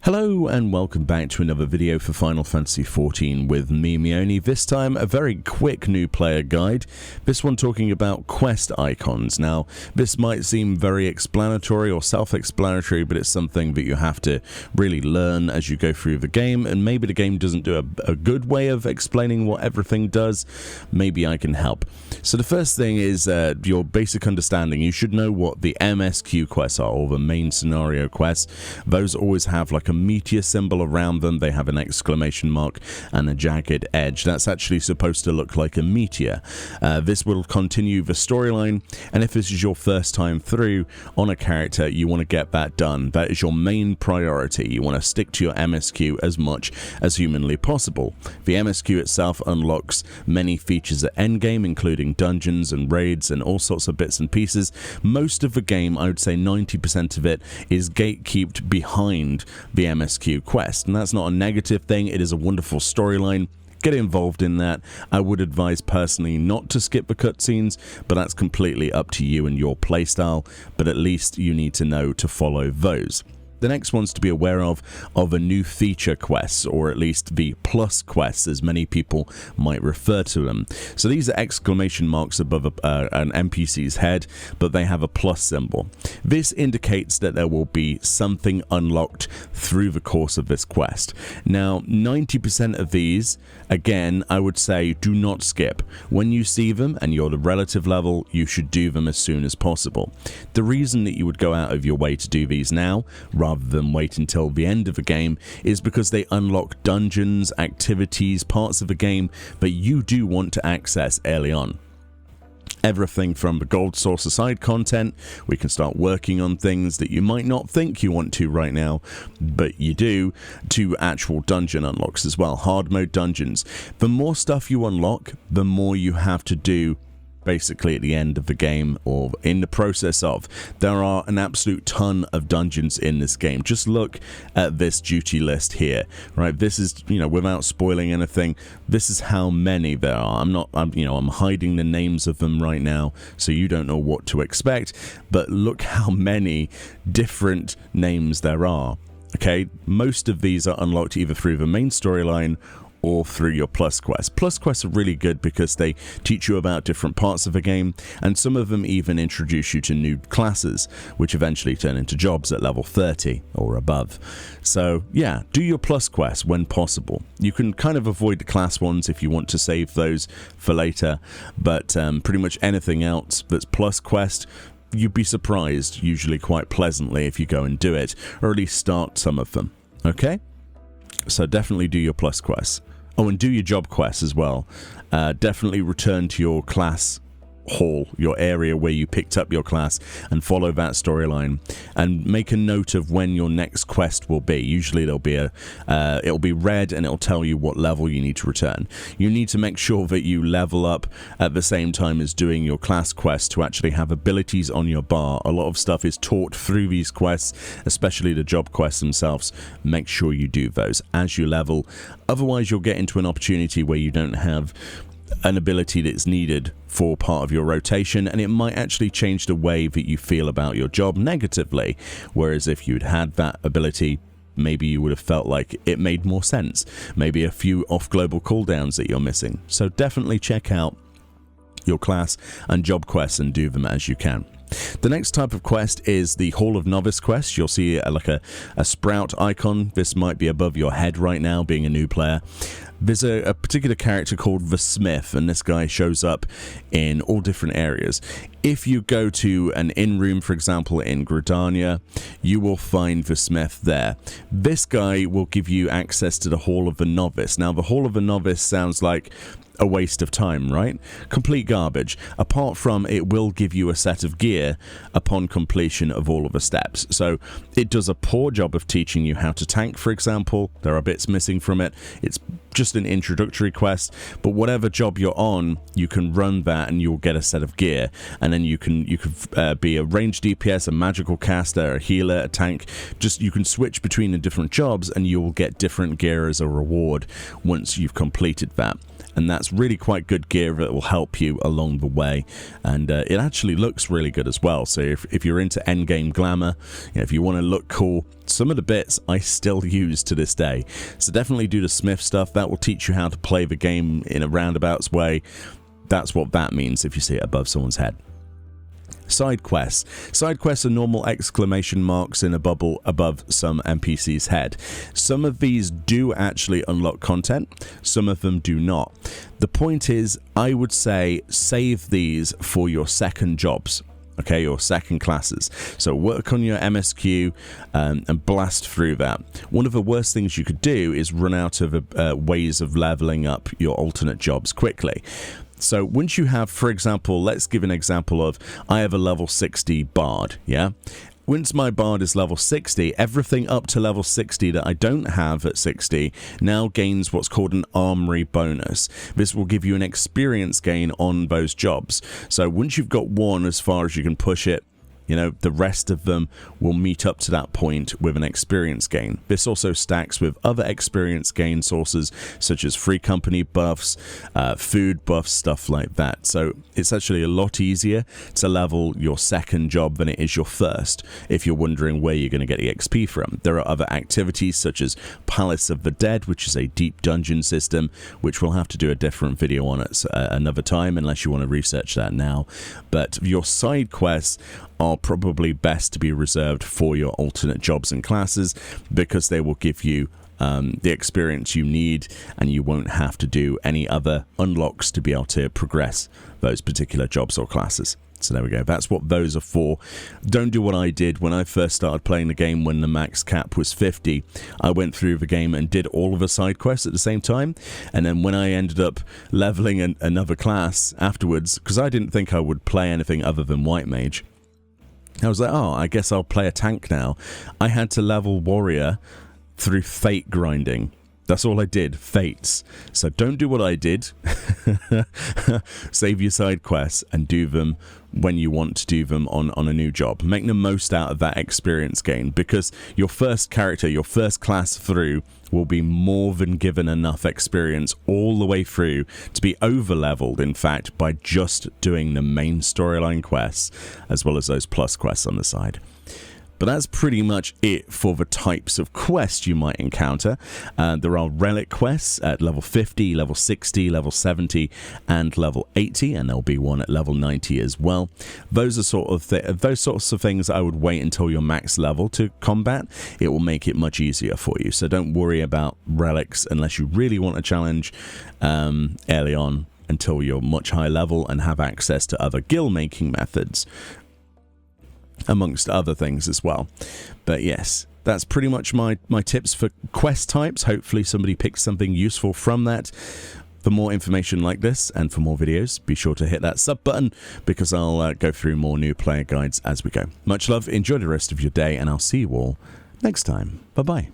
Hello and welcome back to another video for Final Fantasy XIV with me, Meoni. This time a very quick new player guide, this one talking about quest icons. Now this might seem very explanatory or self-explanatory, but it's something that you have to really learn as you go through the game, and maybe the game doesn't do a good way of explaining what everything does. Maybe I can help. So the first thing is your basic understanding. You should know what the MSQ quests are, or the main scenario quests. Those always have like a meteor symbol around them. They have an exclamation mark and a jagged edge. That's actually supposed to look like a meteor. This will continue the storyline, and if this is your first time through on a character, you want to get that done. That is your main priority. You want to stick to your MSQ as much as humanly possible. The MSQ itself unlocks many features at endgame, including dungeons and raids and all sorts of bits and pieces. Most of the game, I would say 90% of it, is gatekept behind the MSQ quest, and that's not a negative thing. It is a wonderful storyline. Get involved in that. I would advise personally not to skip the cutscenes, but that's completely up to you and your playstyle, but at least you need to know to follow those. The next ones to be aware of are the new feature quests, or at least the plus quests, as many people might refer to them. So these are exclamation marks above an NPC's head, but they have a plus symbol. This indicates that there will be something unlocked through the course of this quest. Now, 90% of these, again, I would say do not skip. When you see them and you're the relative level, you should do them as soon as possible. The reason that you would go out of your way to do these now, rather than wait until the end of the game, is because they unlock dungeons, activities, parts of the game that you do want to access early on. Everything from the gold source aside content, we can start working on things that you might not think you want to right now, but you do, to actual dungeon unlocks as well, hard mode dungeons. The more stuff you unlock, the more you have to do basically at the end of the game, or in the process of. There are an absolute ton of dungeons in this game. Just look at this duty list here, right? This is, without spoiling anything, this is how many there are. I'm hiding the names of them right now, so you don't know what to expect, but look how many different names there are. Okay, most of these are unlocked either through the main storyline or through your plus quests. Plus quests are really good because they teach you about different parts of the game, and some of them even introduce you to new classes, which eventually turn into jobs at level 30 or above. So yeah, do your plus quests when possible. You can kind of avoid the class ones if you want to save those for later, but pretty much anything else that's plus quest, you'd be surprised, usually quite pleasantly, if you go and do it, or at least start some of them. Okay? So definitely do your plus quests. Oh, and do your job quests as well. Definitely return to your class hall, your area where you picked up your class, and follow that storyline, and make a note of when your next quest will be. Usually there'll be it'll be red, and it'll tell you what level you need to return. You need to make sure that you level up at the same time as doing your class quest to actually have abilities on your bar. A lot of stuff is taught through these quests, especially the job quests themselves. Make sure you do those as you level, otherwise you'll get into an opportunity where you don't have an ability that's needed for part of your rotation, and it might actually change the way that you feel about your job negatively, whereas if you'd had that ability, maybe you would have felt like it made more sense. Maybe a few off-global cooldowns that you're missing. So definitely check out your class and job quests and do them as you can. The next type of quest is the Hall of Novice quest. You'll see like a sprout icon. This might be above your head right now, being a new player. There's a particular character called the Smith, and this guy shows up in all different areas. If you go to an inn room, for example, in Gridania, you will find the Smith there. This guy will give you access to the Hall of the Novice. Now, the Hall of the Novice sounds like a waste of time, right? Complete garbage. Apart from it will give you a set of gear upon completion of all of the steps. So it does a poor job of teaching you how to tank, for example. There are bits missing from it. It's just an introductory quest, but whatever job you're on, you can run that and you'll get a set of gear, and then you can be a ranged DPS, a magical caster, a healer, a tank. Just you can switch between the different jobs and you'll get different gear as a reward once you've completed that. And that's really quite good gear that will help you along the way, and it actually looks really good as well. So if you're into endgame glamour, if you want to look cool, some of the bits I still use to this day. So definitely do the Smith stuff. That will teach you how to play the game in a roundabouts way. That's what that means if you see it above someone's head. Side quests. Side quests are normal exclamation marks in a bubble above some NPC's head. Some of these do actually unlock content, some of them do not. The point is, I would say save these for your second jobs. Okay, your second classes. So work on your MSQ and blast through that. One of the worst things you could do is run out of ways of leveling up your alternate jobs quickly. So once you have, for example, let's give an example of, I have a level 60 bard, yeah? Once my bard is level 60, everything up to level 60 that I don't have at 60 now gains what's called an armory bonus. This will give you an experience gain on those jobs. So once you've got one as far as you can push it, you know, the rest of them will meet up to that point with an experience gain. This also stacks with other experience gain sources, such as free company buffs, food buffs, stuff like that. So it's actually a lot easier to level your second job than it is your first, if you're wondering where you're going to get the XP from. There are other activities, such as Palace of the Dead, which is a deep dungeon system, which we'll have to do a different video on at another time, unless you want to research that now. But your side quests are probably best to be reserved for your alternate jobs and classes, because they will give you the experience you need, and you won't have to do any other unlocks to be able to progress those particular jobs or classes. So there we go. That's what those are for. Don't do what I did when I first started playing the game when the max cap was 50. I went through the game and did all of the side quests at the same time. And then when I ended up leveling another class afterwards, because I didn't think I would play anything other than White Mage, I was like, oh, I guess I'll play a tank now. I had to level warrior through fate grinding. That's all I did, fates. So don't do what I did. Save your side quests and do them when you want to do them on a new job. Make the most out of that experience gain, because your first character, your first class through, will be more than given enough experience all the way through to be over-leveled, in fact, by just doing the main storyline quests, as well as those plus quests on the side. But that's pretty much it for the types of quests you might encounter. There are relic quests at level 50, level 60, level 70, and level 80, and there'll be one at level 90 as well. Those are those sorts of things I would wait until you're max level to combat. It will make it much easier for you. So don't worry about relics unless you really want a challenge early on, until you're much higher level and have access to other guild making methods, amongst other things as well. But yes, that's pretty much my tips for quest types. Hopefully somebody picks something useful from that. For more information like this and for more videos, be sure to hit that sub button, because I'll go through more new player guides as we go. Much love, enjoy the rest of your day, and I'll see you all next time. Bye bye.